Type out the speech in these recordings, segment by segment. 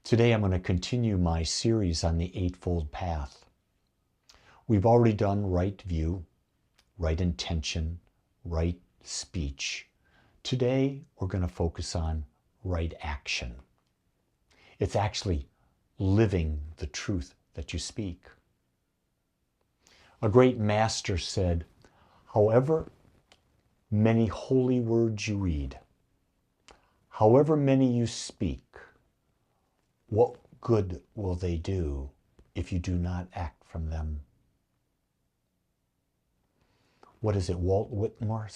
Today I'm going to continue my series on the Eightfold Path. We've already done right view, right intention, right speech. Today we're going to focus on right action. It's actually living the truth that you speak. A great master said, however many holy words you read, however many you speak, what good will they do if you do not act from them? What is it Walt Whitman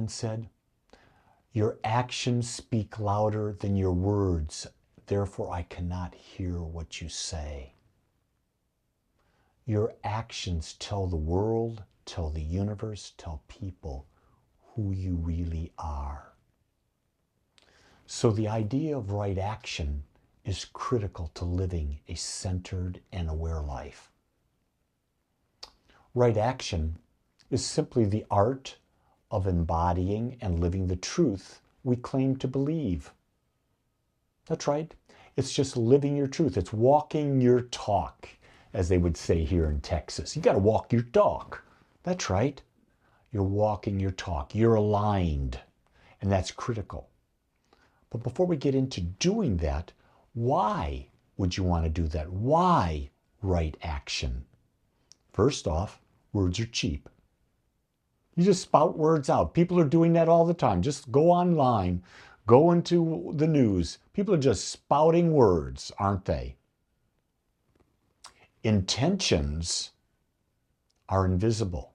said? Your actions speak louder than your words, therefore I cannot hear what you say. Your actions tell the world, tell the universe, tell people who you really are. So the idea of right action is critical to living a centered and aware life. Right action is simply the art of embodying and living the truth we claim to believe. That's right. It's just living your truth. It's walking your talk, as they would say here in Texas. You got to walk your talk. That's right. You're walking your talk. You're aligned. And that's critical. But before we get into doing that, why would you want to do that? Why right action? First off, words are cheap. You just spout words out. People are doing that all the time. Just go online, go into the news. People are just spouting words, aren't they? Intentions are invisible.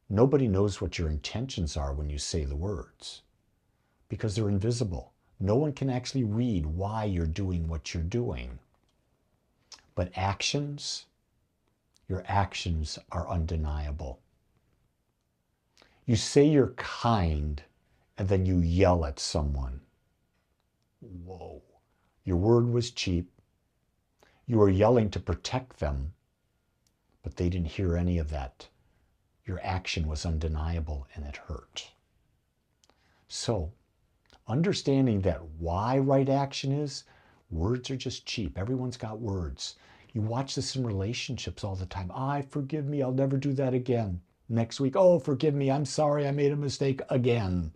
Nobody knows what your intentions are when you say the words because they're invisible. No one can actually read why you're doing what you're doing. But actions, your actions are undeniable. You say you're kind and then you yell at someone. Whoa, your word was cheap. You were yelling to protect them, but they didn't hear any of that. Your action was undeniable and it hurt. So, understanding that why right action is, words are just cheap. Everyone's got words. You watch this in relationships all the time. Forgive me, I'll never do that again. Next week, oh, forgive me, I'm sorry, I made a mistake again.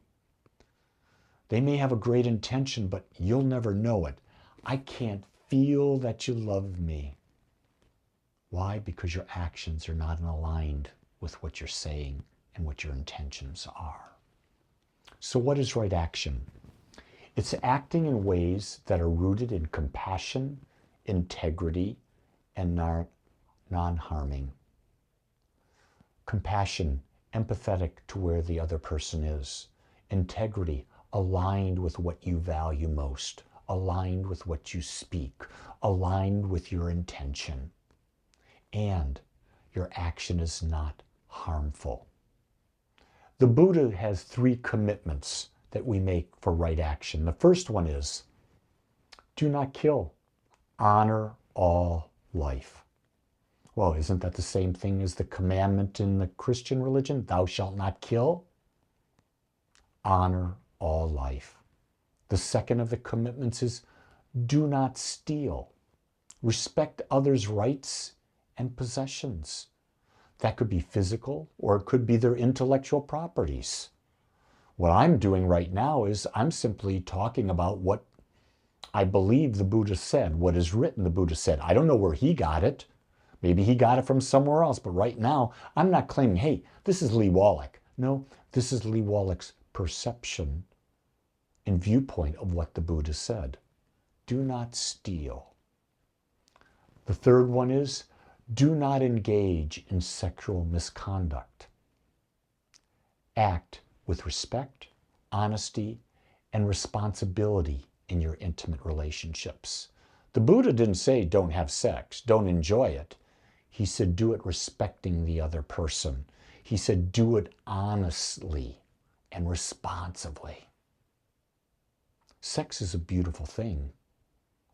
They may have a great intention, but you'll never know it. I can't feel that you love me. Why? Because your actions are not aligned with what you're saying and what your intentions are. So what is right action? It's acting in ways that are rooted in compassion, integrity, and non-harming. Compassion, empathetic to where the other person is. Integrity, aligned with what you value most, aligned with what you speak, aligned with your intention. And your action is not harmful. The Buddha has 3 commitments that we make for right action. The first one is, do not kill. Honor all life. Well, isn't that the same thing as the commandment in the Christian religion? Thou shalt not kill. Honor all life. The second of the commitments is, do not steal. Respect others' rights and possessions. That could be physical or it could be their intellectual properties. What I'm doing right now is I'm simply talking about what I believe the Buddha said, what is written the Buddha said. I don't know where he got it. Maybe he got it from somewhere else, but right now I'm not claiming, hey, this is Lee Wolak. No, this is Lee Wolak's perception and viewpoint of what the Buddha said. Do not steal. The third one is, do not engage in sexual misconduct. Act with respect, honesty, and responsibility in your intimate relationships. The Buddha didn't say don't have sex, don't enjoy it. He said do it respecting the other person. He said do it honestly and responsibly. Sex is a beautiful thing.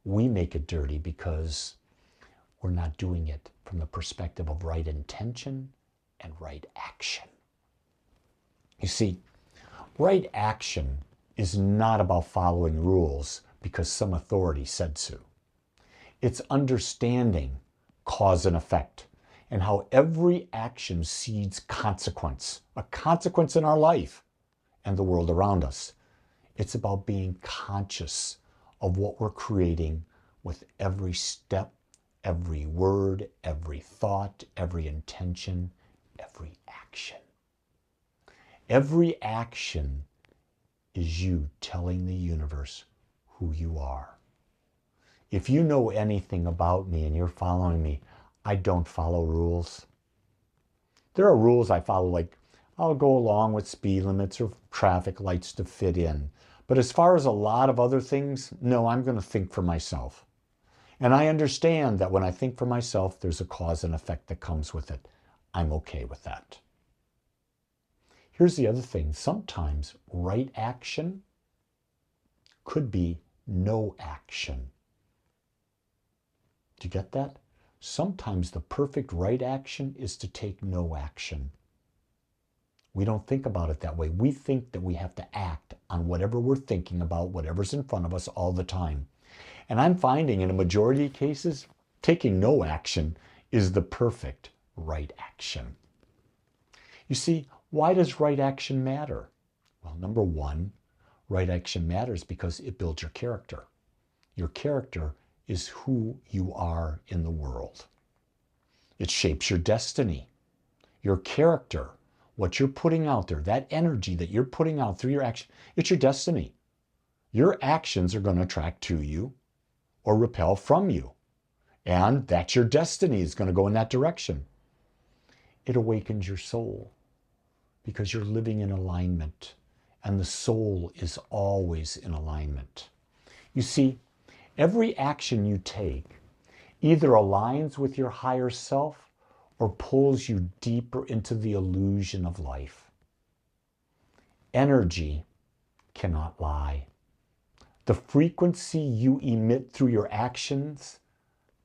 We make it dirty because we're not doing it from the perspective of right intention and right action. You see, right action is not about following rules, because some authority said so. It's understanding cause and effect and how every action seeds consequence, a consequence in our life and the world around us. It's about being conscious of what we're creating with every step, every word, every thought, every intention, every action. Every action is you telling the universe who you are. If you know anything about me and you're following me, I don't follow rules. There are rules I follow, like I'll go along with speed limits or traffic lights to fit in. But as far as a lot of other things, no, I'm going to think for myself. And I understand that when I think for myself, there's a cause and effect that comes with it. I'm okay with that. Here's the other thing. Sometimes right action could be no action. Do you get that? Sometimes the perfect right action is to take no action. We don't think about it that way. We think that we have to act on whatever we're thinking about, whatever's in front of us all the time. And I'm finding in a majority of cases, taking no action is the perfect right action. You see, why does right action matter? Well, number one, right action matters because it builds your character. Your character is who you are in the world. It shapes your destiny. Your character, what you're putting out there, that energy that you're putting out through your action, it's your destiny. Your actions are going to attract to you or repel from you. And that's your destiny. It's going to go in that direction. It awakens your soul because you're living in alignment, and the soul is always in alignment. You see, every action you take either aligns with your higher self or pulls you deeper into the illusion of life. Energy cannot lie. The frequency you emit through your actions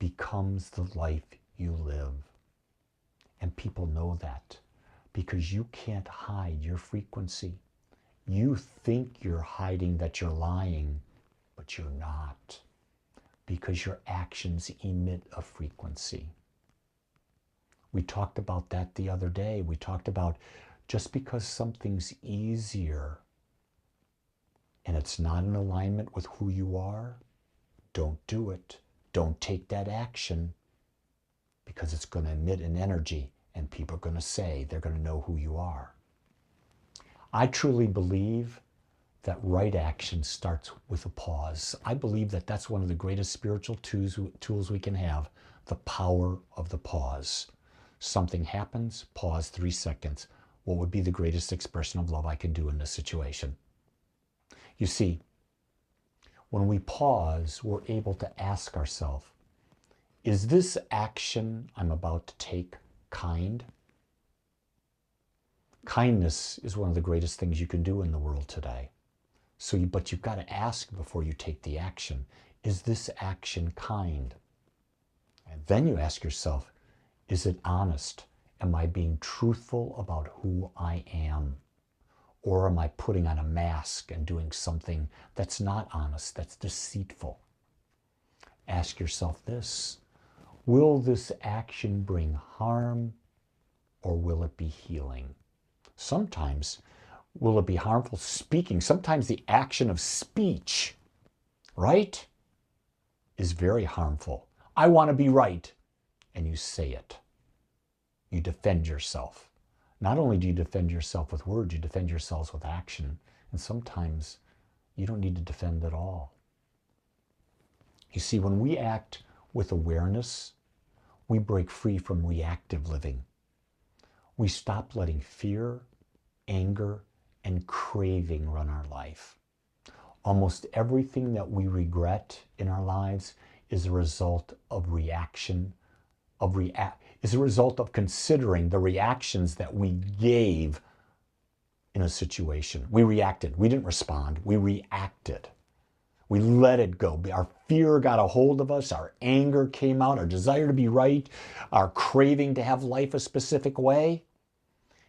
becomes the life you live. And people know that because you can't hide your frequency. You think you're hiding that you're lying, but you're not, because your actions emit a frequency. We talked about that the other day. We talked about just because something's easier and it's not in alignment with who you are, don't do it. Don't take that action because it's going to emit an energy and people are going to say, they're going to know who you are. I truly believe that right action starts with a pause. I believe that that's one of the greatest spiritual tools we can have, the power of the pause. Something happens, pause 3 seconds. What would be the greatest expression of love I can do in this situation? You see, when we pause, we're able to ask ourselves, is this action I'm about to take kind? Kindness is one of the greatest things you can do in the world today. But you've got to ask before you take the action, is this action kind? And then you ask yourself, is it honest? Am I being truthful about who I am? Or am I putting on a mask and doing something that's not honest, that's deceitful? Ask yourself this, will this action bring harm or will it be healing? Sometimes, will it be harmful speaking? Sometimes the action of speech, right, is very harmful. I want to be right. And you say it. You defend yourself. Not only do you defend yourself with words, you defend yourselves with action. And sometimes you don't need to defend at all. You see, when we act with awareness, we break free from reactive living. We stop letting fear, anger, and craving run our life. Almost everything that we regret in our lives is a result of reaction, is a result of considering the reactions that we gave in a situation. We reacted. We didn't respond. We reacted. We let it go. Our fear got a hold of us. Our anger came out. Our desire to be right. Our craving to have life a specific way.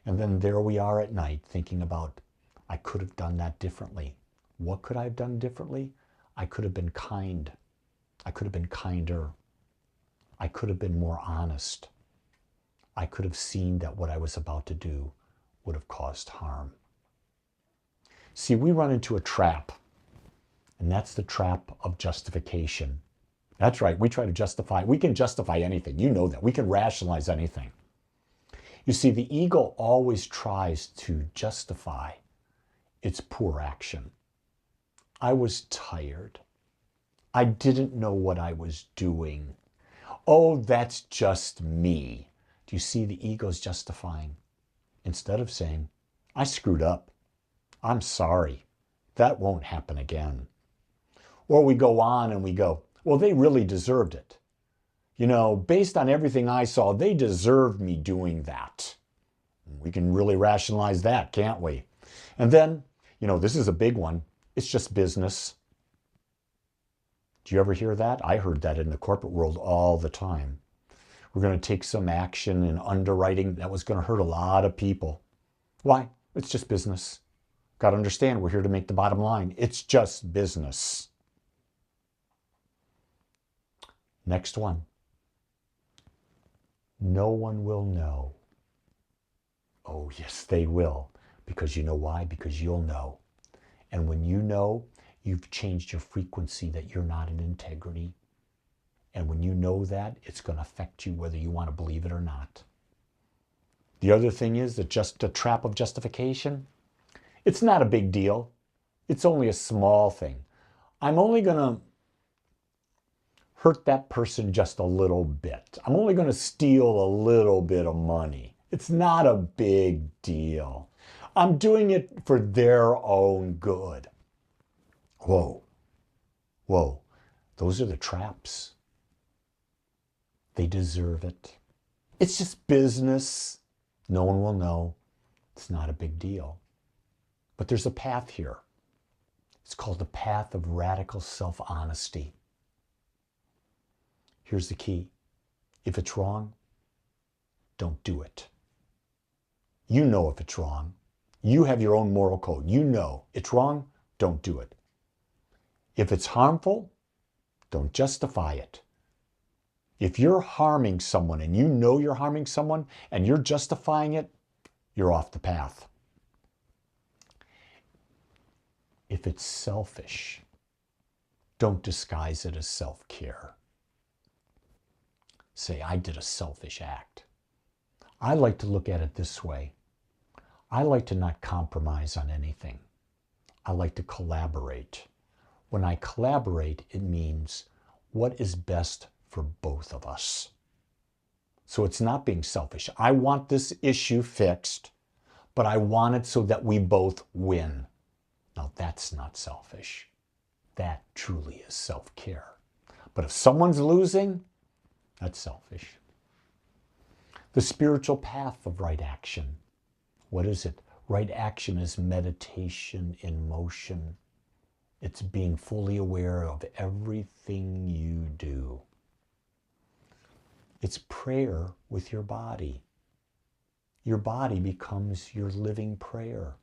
And then there we are at night thinking about, I could have done that differently. What could I have done differently? I could have been kind. I could have been kinder. I could have been more honest. I could have seen that what I was about to do would have caused harm. See, we run into a trap, and that's the trap of justification. That's right, we try to justify. We can justify anything. You know that. We can rationalize anything. You see, the ego always tries to justify its poor action. I was tired. I didn't know what I was doing. Oh, that's just me. Do you see the ego's justifying? Instead of saying, I screwed up. I'm sorry. That won't happen again. Or we go on and we go, well, they really deserved it. You know, based on everything I saw, they deserved me doing that. We can really rationalize that, can't we? And then, you know, this is a big one. It's just business. Do you ever hear that? I heard that in the corporate world all the time. We're going to take some action in underwriting that was going to hurt a lot of people. Why? It's just business. Got to understand, we're here to make the bottom line. It's just business. Next one. No one will know. Oh, yes, they will. Because you know why? Because you'll know. And when you know, you've changed your frequency that you're not in integrity. And when you know that, it's going to affect you whether you want to believe it or not. The other thing is that just the trap of justification. It's not a big deal. It's only a small thing. I'm only going to hurt that person just a little bit. I'm only going to steal a little bit of money. It's not a big deal. I'm doing it for their own good. Whoa. Whoa. Those are the traps. They deserve it. It's just business. No one will know. It's not a big deal. But there's a path here. It's called the path of radical self-honesty. Here's the key. If it's wrong, don't do it. You know if it's wrong. You have your own moral code. You know it's wrong, don't do it. If it's harmful, don't justify it. If you're harming someone and you know you're harming someone and you're justifying it, you're off the path. If it's selfish, don't disguise it as self-care. Say, I did a selfish act. I like to look at it this way. I like to not compromise on anything. I like to collaborate. When I collaborate, it means what is best for both of us. So it's not being selfish. I want this issue fixed, but I want it so that we both win. Now that's not selfish. That truly is self-care. But if someone's losing, that's selfish. The spiritual path of right action. What is it? Right action is meditation in motion. It's being fully aware of everything you do. It's prayer with your body. Your body becomes your living prayer.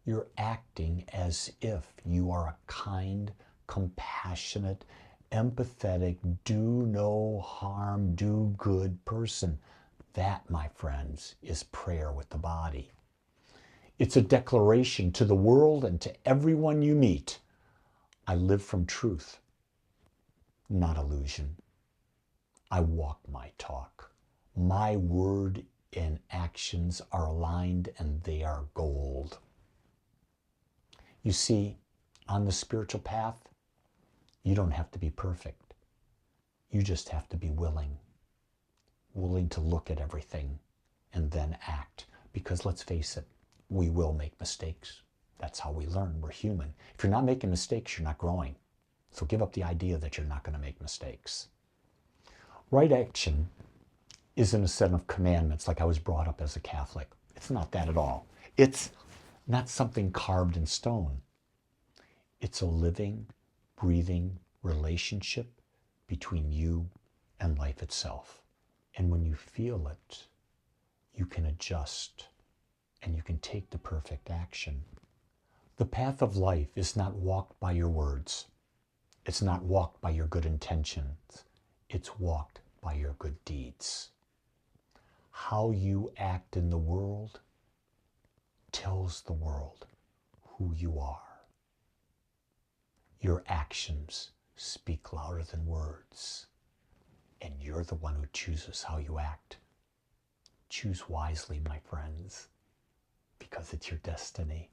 You're acting as if you are a kind, compassionate, empathetic, do no harm, do good person. That, my friends, is prayer with the body. It's a declaration to the world and to everyone you meet. I live from truth, not illusion. I walk my talk. My word and actions are aligned and they are gold. You see, on the spiritual path, you don't have to be perfect. You just have to be willing to look at everything and then act. Because let's face it, we will make mistakes. That's how we learn. We're human. If you're not making mistakes, you're not growing. So give up the idea that you're not going to make mistakes. Right action isn't a set of commandments like I was brought up as a Catholic. It's not that at all. It's not something carved in stone. It's a living, breathing relationship between you and life itself. And when you feel it, you can adjust and you can take the perfect action. The path of life is not walked by your words. It's not walked by your good intentions. It's walked by your good deeds. How you act in the world tells the world who you are. Your actions speak louder than words, and you're the one who chooses how you act. Choose wisely, my friends, because it's your destiny.